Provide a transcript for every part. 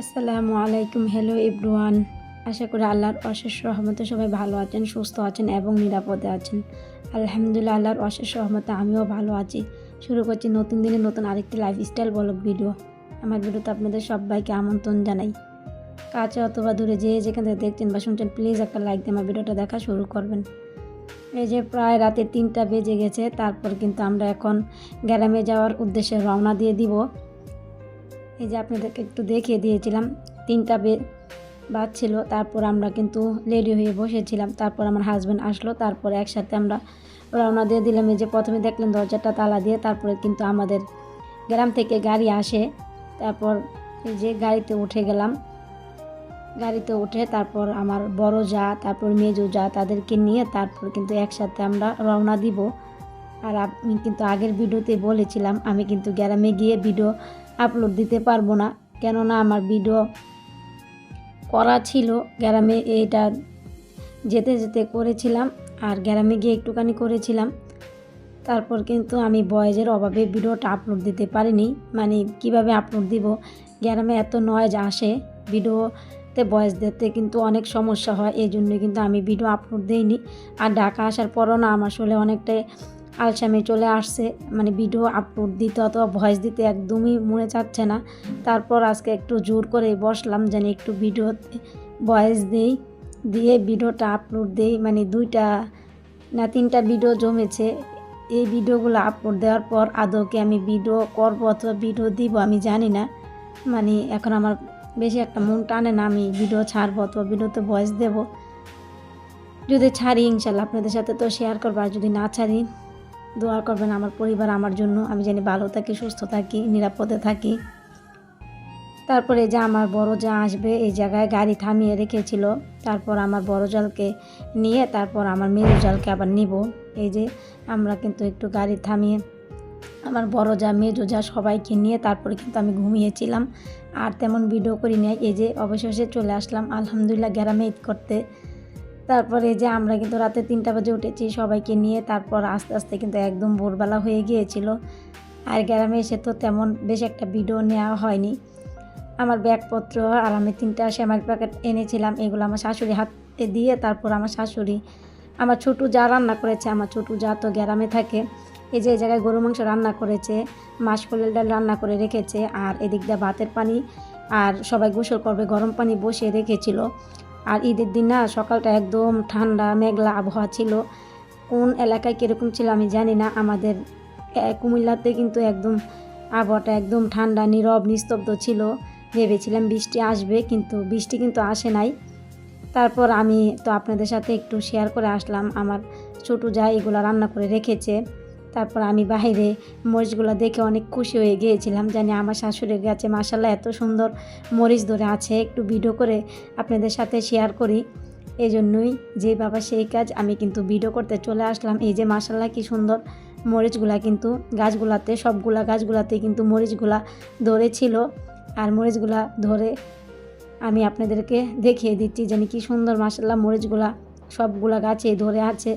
আসসালামু আলাইকুম। Hello everyone. আশা করি আল্লাহর অশেষ রহমতে সবাই ভালো আছেন, সুস্থ আছেন এবং নিরাপদে আছেন। আলহামদুলিল্লাহ, আল্লাহর অশেষ রহমতে আমিও ভালো আছি। শুরু করছি নতুন দিনে নতুন আরেকটি লাইফস্টাইল ব্লগ ভিডিও। আমার ভিডিওতে আপনাদের সবাইকে আমন্ত্রণ জানাই। কাছে অথবা দূরে যে যেখান থেকে দেখছেন বা শুনছেন, প্লিজ একটা লাইক দিয়ে আমার ভিডিওটা দেখা শুরু করবেন। এই যে প্রায় রাতে 3টা বেজে গেছে, তারপর কিন্তু আমরা এখন গ্রামে যাওয়ার উদ্দেশ্যে রওনা দিয়ে দিব। এই যে আপনাদেরকে একটু দেখিয়ে দিয়েছিলাম 3টা বাজছিল, তারপর আমরা কিন্তু রেডি হয়ে বসেছিলাম। তারপর আমার হাজব্যান্ড আসলো, তারপর একসাথে আমরা রওনা দিয়ে দিলাম। এই যে প্রথমে দেখলেন দরজাটা তালা দিয়ে, তারপরে কিন্তু আমাদের গ্রাম থেকে গাড়ি আসে। তারপর এই যে গাড়িতে উঠে গেলাম। গাড়িতে উঠে তারপর আমার বড় যা, তারপর মেজো যা, তাদেরকে নিয়ে তারপর কিন্তু একসাথে আমরা রওনা দিব। আর আমি কিন্তু আগের ভিডিওতে বলেছিলাম আমি কিন্তু গ্রামে গিয়ে ভিডিও আপলোড দিতে পারবো না, কেননা আমার ভিডিও করা ছিল গ্রামে, এটা যেতে যেতে করেছিলাম আর গ্রামে গিয়ে একটুখানি করেছিলাম। তারপর কিন্তু আমি ভয়েসের অভাবে ভিডিওটা আপলোড দিতে পারিনি। মানে কিভাবে আপলোড দিব, গ্রামে এত নয়েজ আসে, ভিডিওতে ভয়েস দিতে কিন্তু অনেক সমস্যা হয়, এই জন্য কিন্তু আমি ভিডিও আপলোড দিইনি। আর ঢাকা আসার পরও না আমার আসলে অনেকটাই আলসামি চলে আসছে, মানে ভিডিও আপলোড দিতে অথবা ভয়েস দিতে একদমই মনে চাচ্ছে না। তারপর আজকে একটু জোর করে বসলাম যেন একটু ভিডিওতে ভয়েস দিই, দিয়ে ভিডিওটা আপলোড দিই। মানে 2টা না 3টা ভিডিও জমেছে। এই ভিডিওগুলো আপলোড দেওয়ার পর আদৌকে আমি ভিডিও করবো অথবা ভিডিও দিব আমি জানি না। মানে এখন আমার বেশি একটা মন টানে না আমি ভিডিও ছাড়বো অথবা ভিডিওতে ভয়েস দেব। যদি ছাড়ি ইনশাল্লাহ আপনাদের সাথে তো শেয়ার করবো, আর যদি না ছাড়ি দোয়া করবেন আমার পরিবার আমার জন্য, আমি জানি ভালো থাকি, সুস্থ থাকি, নিরাপদে থাকি। তারপরে যে আমার বড় যা আসবে এই জায়গায় গাড়ি থামিয়ে রেখেছিল, তারপর আমার বড় জালকে নিয়ে তারপর আমার মেজো জালকে আবার নিব। এই যে আমরা কিন্তু একটু গাড়ি থামিয়ে আমার বড় যা, মেজো যা সবাইকে নিয়ে তারপরে কিন্তু আমি ঘুমিয়েছিলাম, আর তেমন ভিডিও করি নাই। এই যে অবশেষে চলে আসলাম আলহামদুলিল্লাহ গ্রামে ঈদ করতে। তারপরে যে আমরা কিন্তু রাতে 3টা বাজে উঠেছি সবাইকে নিয়ে, তারপর আস্তে আস্তে কিন্তু একদম ভোরবেলা হয়ে গিয়েছিল। আর গ্রামে এসে তো তেমন বেশ একটা ভিডিও নেওয়া হয়নি। আমার ব্যাগপত্র আর আমি 3টা সেমাইয়ের প্যাকেট এনেছিলাম, এগুলো আমার শাশুড়ি হাতে দিয়ে তারপর আমার শাশুড়ি আমার ছোটো যা রান্না করেছে। আমার ছোটো যা তো গ্রামে থাকে। এই যে এই জায়গায় গরু মাংস রান্না করেছে, মাসকলাইয়ের ডাল রান্না করে রেখেছে, আর এদিক দিয়ে ভাতের পানি আর সবাই গোসল করবে গরম পানি বসিয়ে রেখেছিল। আর ঈদের দিন না সকালটা একদম ঠান্ডা মেঘলা আবহাওয়া ছিল। কোন এলাকায় কীরকম ছিল আমি জানি না, আমাদের কুমিল্লাতে কিন্তু একদম আবহাওয়াটা একদম ঠান্ডা, নীরব, নিস্তব্ধ ছিল। ভেবেছিলাম বৃষ্টি আসবে, কিন্তু বৃষ্টি কিন্তু আসে নাই। তারপর আমি তো আপনাদের সাথে একটু শেয়ার করে আসলাম আমার ছোটো যা এগুলো রান্না করে রেখেছে। তারপর আমি বাইরে মরিচগুলো দেখে অনেক খুশি হয়ে গিয়েছিলাম, জানি আমার শাশুড়ির গাছে মাশাআল্লাহ এত সুন্দর মরিচ ধরে আছে, একটু ভিডিও করে আপনাদের সাথে শেয়ার করি। এই জন্যই যে বাবা সেই কাজ, আমি কিন্তু ভিডিও করতে চলে আসলাম। এই যে মাশাআল্লাহ কি সুন্দর মরিচগুলা, কিন্তু গাছগুলাতে সবগুলা গাছগুলাতে কিন্তু মরিচগুলা ধরেছিল। আর মরিচগুলা ধরে আমি আপনাদেরকে দেখিয়ে দিচ্ছি যেন কি সুন্দর মাশাআল্লাহ মরিচগুলা সবগুলা গাছে ধরে আছে।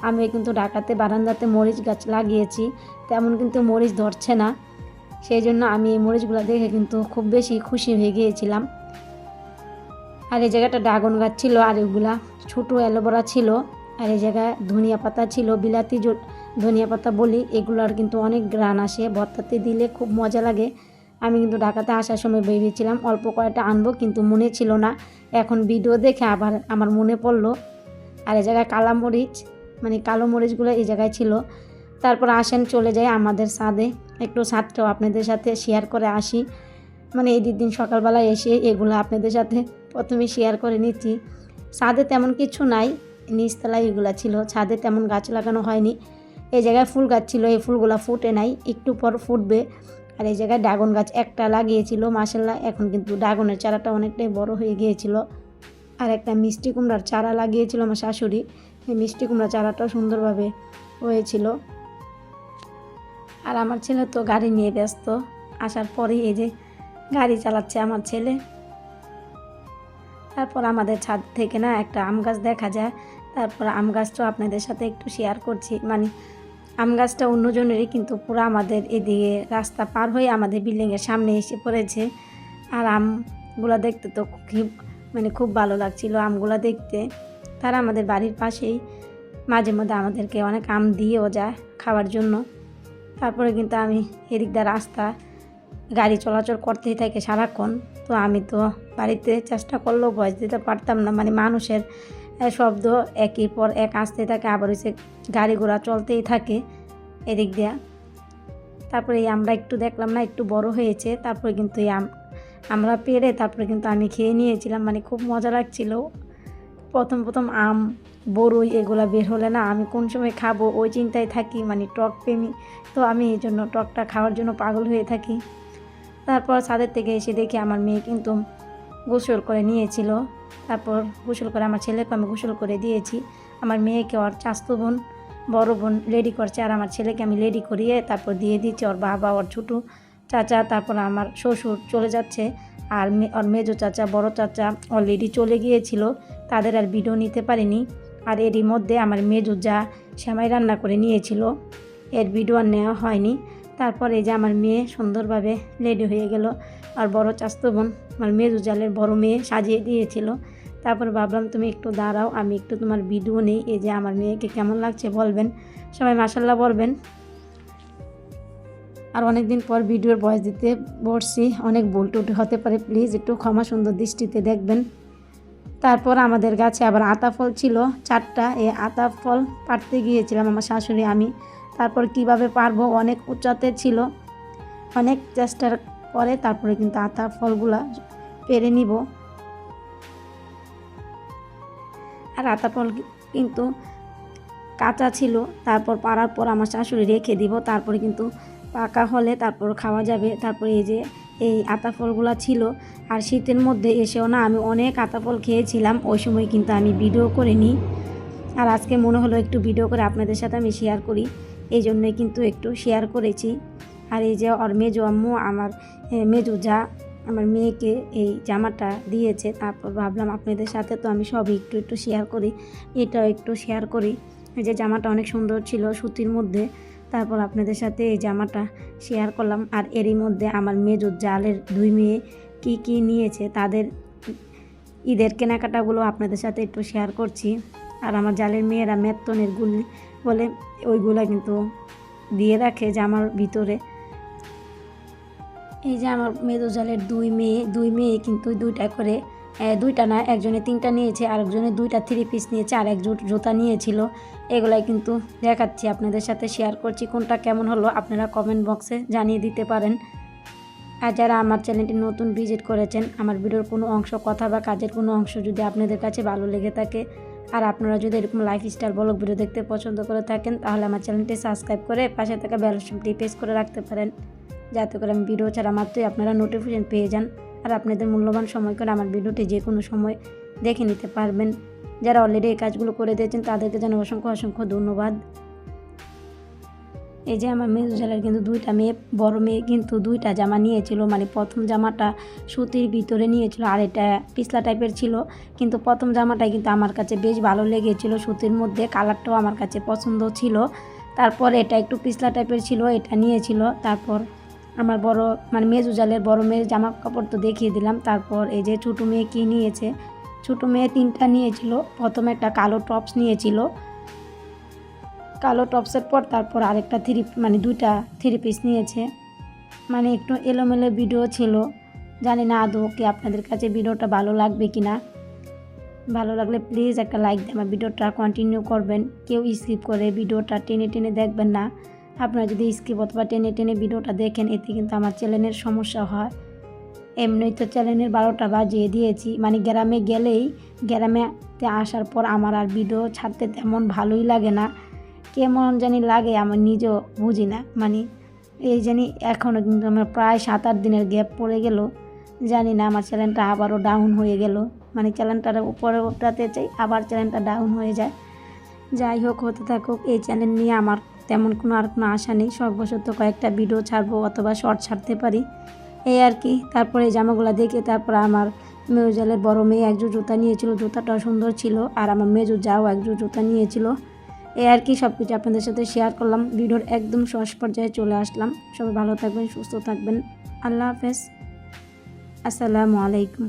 আমি কিন্তু ঢাকাতে বারান্দাতে মরিচ গাছ লাগিয়েছি, তেমন কিন্তু মরিচ ধরছে না, সেই জন্য আমি এই মরিচগুলো দেখে কিন্তু খুব বেশি খুশি হয়ে গিয়েছিলাম। আর এই জায়গাটা ড্রাগন গাছ ছিল, আর এগুলা ছোটো অ্যালোভেরা ছিল, আর এই জায়গায় ধনিয়া পাতা ছিল, বিলাতি ধনিয়া পাতা বলি, এগুলোর কিন্তু অনেক গ্রান আসে, ভর্তাতে দিলে খুব মজা লাগে। আমি কিন্তু ঢাকাতে আসার সময় ভেবেছিলাম অল্প কয়েকটা আনবো, কিন্তু মনে ছিল না, এখন ভিডিও দেখে আবার আমার মনে পড়লো। আর এই জায়গায় কালামরিচ, মানে কালো মরিচগুলো এই জায়গায় ছিল। তারপর আসেন চলে যাই আমাদের ছাদে, একটু ছাদটাও আপনাদের সাথে শেয়ার করে আসি। মানে ঈদের দিন সকালবেলায় এসে এগুলো আপনাদের সাথে প্রথমে শেয়ার করে নিচ্ছি। ছাদে তেমন কিছু নাই, নিচতলায় এগুলো ছিল, ছাদে তেমন গাছ লাগানো হয়নি। এই জায়গায় ফুল গাছ ছিল, এই ফুলগুলো ফুটে নাই, একটু পর ফুটবে। আর এই জায়গায় ড্রাগন গাছ একটা লাগিয়েছিল মাশাআল্লাহ, এখন কিন্তু ড্রাগনের চারাটা অনেকটাই বড় হয়ে গিয়েছিল। আর একটা মিষ্টি কুমড়ার চারা লাগিয়েছিল আমার শাশুড়ি, এই মিষ্টি কুমড়া চারাটাও সুন্দরভাবে হয়েছিল। আর আমার ছেলে তো গাড়ি নিয়ে ব্যস্ত, আসার পরেই এই যে গাড়ি চালাচ্ছে আমার ছেলে। তারপর আমাদের ছাদ থেকে না একটা আম গাছ দেখা যায়, তারপর আম গাছটাও আপনাদের সাথে একটু শেয়ার করছি। মানে আম গাছটা অন্যজনেরই, কিন্তু পুরো আমাদের এদিকে রাস্তা পার হয়ে আমাদের বিল্ডিংয়ের সামনে এসে পড়েছে। আর আম আমগুলা দেখতে তো খুব ভালো লাগছিল আমগুলা দেখতে। তারা আমাদের বাড়ির পাশেই মাঝে মধ্যে আমাদেরকে অনেক আম দিয়েও যায় খাওয়ার জন্য। তারপরে কিন্তু আমি এদিক দিয়ে রাস্তা গাড়ি চলাচল করতেই থাকে সারাক্ষণ। তো আমি তো বাড়িতে চেষ্টা করলেও ভয়েস দিতে পারতাম না, মানুষের শব্দ একের পর এক আসতে থাকে, আবার হচ্ছে গাড়ি ঘোড়া চলতেই থাকে এদিক দিয়া। তারপরে আমরা একটু দেখলাম না একটু বড় হয়েছে, তারপরে কিন্তু আমরা পেরে তারপরে কিন্তু আমি খেয়ে নিয়েছিলাম, খুব মজা লাগছিল। প্রথম আম বড়ই এগুলা বের হলে না আমি কোন সময় খাবো ওই চিন্তায় থাকি, টক প্রেমী তো আমি এই জন্য টকটা খাওয়ার জন্য পাগল হয়ে থাকি। তারপর ছাদের থেকে এসে দেখি আমার মেয়ে কিন্তু গোসল করে নিয়েছিল। তারপর গোসল করে আমার ছেলেকে আমি গোসল করে দিয়েছি। আমার মেয়েকে ওর চাচতো বোন বড় বোন রেডি করছে, আর আমার ছেলেকে আমি রেডি করিয়ে তারপর দিয়ে দিচ্ছি। ওর বাবা, ওর ছোটো চাচা, তারপর আমার শ্বশুর চলে যাচ্ছে। আর ওর মেজো চাচা, বড় চাচা অলরেডি চলে গিয়েছিল, তাদের আর ভিডিও নিতে পারিনি। আর এরই মধ্যে আমার মেজো যা সেমাই রান্না করে নিয়েছিল, এর ভিডিও আর নেওয়া হয়নি। তারপর এই যে আমার মেয়ে সুন্দরভাবে রেডি হয়ে গেল। আর বড় চাচতো বোন আমার মেজো জালের বড় মেয়ে সাজিয়ে দিয়েছিল। তারপর ভাবলাম তুমি একটু দাঁড়াও, আমি একটু তোমার ভিডিও নেই। এই যে আমার মেয়েকে কেমন লাগছে বলবেন, সবাই মাশাআল্লাহ বলবেন। আর অনেক দিন পর ভিডিওর ভয়েস দিতে বসছি, অনেক ভুল টুটি হতে পারে, প্লিজ একটু ক্ষমা সুন্দর দৃষ্টিতে দেখবেন। তারপর আমাদের গাছে আবার আতা ফল ছিল 4টা। এই আতা ফল পাড়তে গিয়েছিলাম আমার শাশুড়ি আমি। তারপর কিভাবে পারবো, অনেক উচ্চতে ছিল, অনেক চেষ্টার পরে তারপরে কিন্তু আতা ফলগুলা পেরে নিব। আর আতা ফল কিন্তু কাঁচা ছিল, তারপর পাড়ার পর আমার শাশুড়ি রেখে দিব, তারপরে কিন্তু পাকা হলে তারপর খাওয়া যাবে। তারপরে এই যে এই আতা ফলগুলা ছিল। আর শীতের মধ্যে এসেও না আমি অনেক আতা ফল খেয়েছিলাম, ওই সময় কিন্তু আমি ভিডিও করে নিই। আর আজকে মনে হলো একটু ভিডিও করে আপনাদের সাথে আমি শেয়ার করি, এই জন্যই কিন্তু একটু শেয়ার করেছি। আর এই যে ওর মেজো আম্মু আমার মেজো যা আমার মেয়েকে এই জামাটা দিয়েছে, তারপর ভাবলাম আপনাদের সাথে তো আমি সবই একটু শেয়ার করি, এটাও একটু শেয়ার করি। এই যে জামাটা অনেক সুন্দর ছিল সুতির মধ্যে, তারপর আপনাদের সাথে এই জামাটা শেয়ার করলাম। আর এরই মধ্যে আমার মেজো জালের 2 মেয়ে কি নিয়েছে তাদের ঈদের কেনাকাটাগুলো আপনাদের সাথে একটু শেয়ার করছি। আর আমার জালের মেয়েরা মেত্তনের গুলি বলে ওইগুলা কিন্তু দিয়ে রাখে জামার ভিতরে। এই যে আমার মেজো জালের 2 মেয়ে কিন্তু 2টা করে, 2টা না, একজনে 3টা নিয়েছে, আরেকজনে 2টা 3 পিস নিয়েছে, আর এক জুতা নিয়েছিল। এগুলাই কিন্তু দেখাচ্ছি আপনাদের সাথে শেয়ার করছি, কোনটা কেমন হলো আপনারা কমেন্ট বক্সে জানিয়ে দিতে পারেন। আর যারা আমার চ্যানেলটি নতুন ভিজিট করেছেন, আমার ভিডিওর কোনো অংশ, কথা বা কাজের কোনো অংশ যদি আপনাদের কাছে ভালো লেগে থাকে, আর আপনারা যদি এরকম লাইফস্টাইল ব্লগ ভিডিও দেখতে পছন্দ করে থাকেন, তাহলে আমার চ্যানেলটি সাবস্ক্রাইব করে পাশে থাকা বেল আইকনটি প্রেস করে রাখতে পারেন, যাতে করে আমি ভিডিও ছাড়া মাত্রই আপনারা নোটিফিকেশন পেয়ে যান। আর আপনাদের মূল্যবান সময় করে আমার ভিডিওটি যে কোনো সময় দেখে নিতে পারবেন। যারা অলরেডি এই কাজগুলো করে দিয়েছেন তাদেরকে জানাই অসংখ্য ধন্যবাদ। এই যে আমার মেজো জালের কিন্তু 2টা মেয়ে, বড় মেয়ে কিন্তু 2টা জামা নিয়েছিল, প্রথম জামাটা সুতির ভিতরে নিয়েছিল, আর এটা পিছলা টাইপের ছিল। কিন্তু প্রথম জামাটাই কিন্তু আমার কাছে বেশ ভালো লেগেছিল, সুতির মধ্যে কালারটাও আমার কাছে পছন্দ ছিল। তারপর এটা একটু পিছলা টাইপের ছিল, এটা নিয়েছিল। তারপর আমার মেজো জালের বড় মেয়ের জামা কাপড় তো দেখিয়ে দিলাম। তারপর এই যে ছোটো মেয়ে কী নিয়েছে, ছোটো মেয়ে 3টা নিয়েছিল। প্রথমে একটা কালো টপস নিয়েছিল, কালো টপসের পর তারপর আরেকটা 2টা 3 পিস নিয়েছে। একটু এলোমেলো ভিডিও ছিল, জানি না আদৌ কি আপনাদের কাছে ভিডিওটা ভালো লাগবে কি না। ভালো লাগলে প্লিজ একটা লাইক দিয়ে আমার ভিডিওটা কন্টিনিউ করবেন। কেউ স্কিপ করে ভিডিওটা টেনে দেখবেন না। আপনারা যদি স্কিপ অথবা টেনে ভিডিওটা দেখেন, এতে কিন্তু আমার চ্যানেলের সমস্যা হয়। এমনিই তো চ্যানেলের 12টা বাজিয়ে দিয়েছি, গ্রামে গেলেই, গ্রামেতে আসার পর আমার আর ভিডিও ছাড়তে তেমন ভালোই লাগে না, কেমন জানি লাগে, আমার নিজেও বুঝি না। এই জানি এখনও কিন্তু আমার প্রায় 7-8 দিনের গ্যাপ পড়ে গেল, জানি না আমার চ্যানেলটা আবারও ডাউন হয়ে গেল। চ্যানেলটার উপরে ওঠাতে চাই, আবার চ্যানেলটা ডাউন হয়ে যায়। যাই হোক, হতে থাকুক। এই চ্যানেল নিয়ে আমার তেমন কোনো আশা নেই, শখবশত কয়েকটা ভিডিও ছাড়বো অথবা শর্ট ছাড়তে পারি, এই আর কি। তারপরে এই জামাগুলো দেখে তারপর আমার মেজো জালের বড় মেয়ে একজোড় জুতা নিয়েছিল, জুতাটাও সুন্দর ছিল। আর আমার মেজো যাও একজোড় জুতা নিয়েছিল, এই আর কি। সব কিছু আপনাদের সাথে শেয়ার করলাম। ভিডিওর একদম শেষ পর্যায়ে চলে আসলাম। সবাই ভালো থাকবেন, সুস্থ থাকবেন, আল্লাহ হাফেজ। আসসালামু আলাইকুম।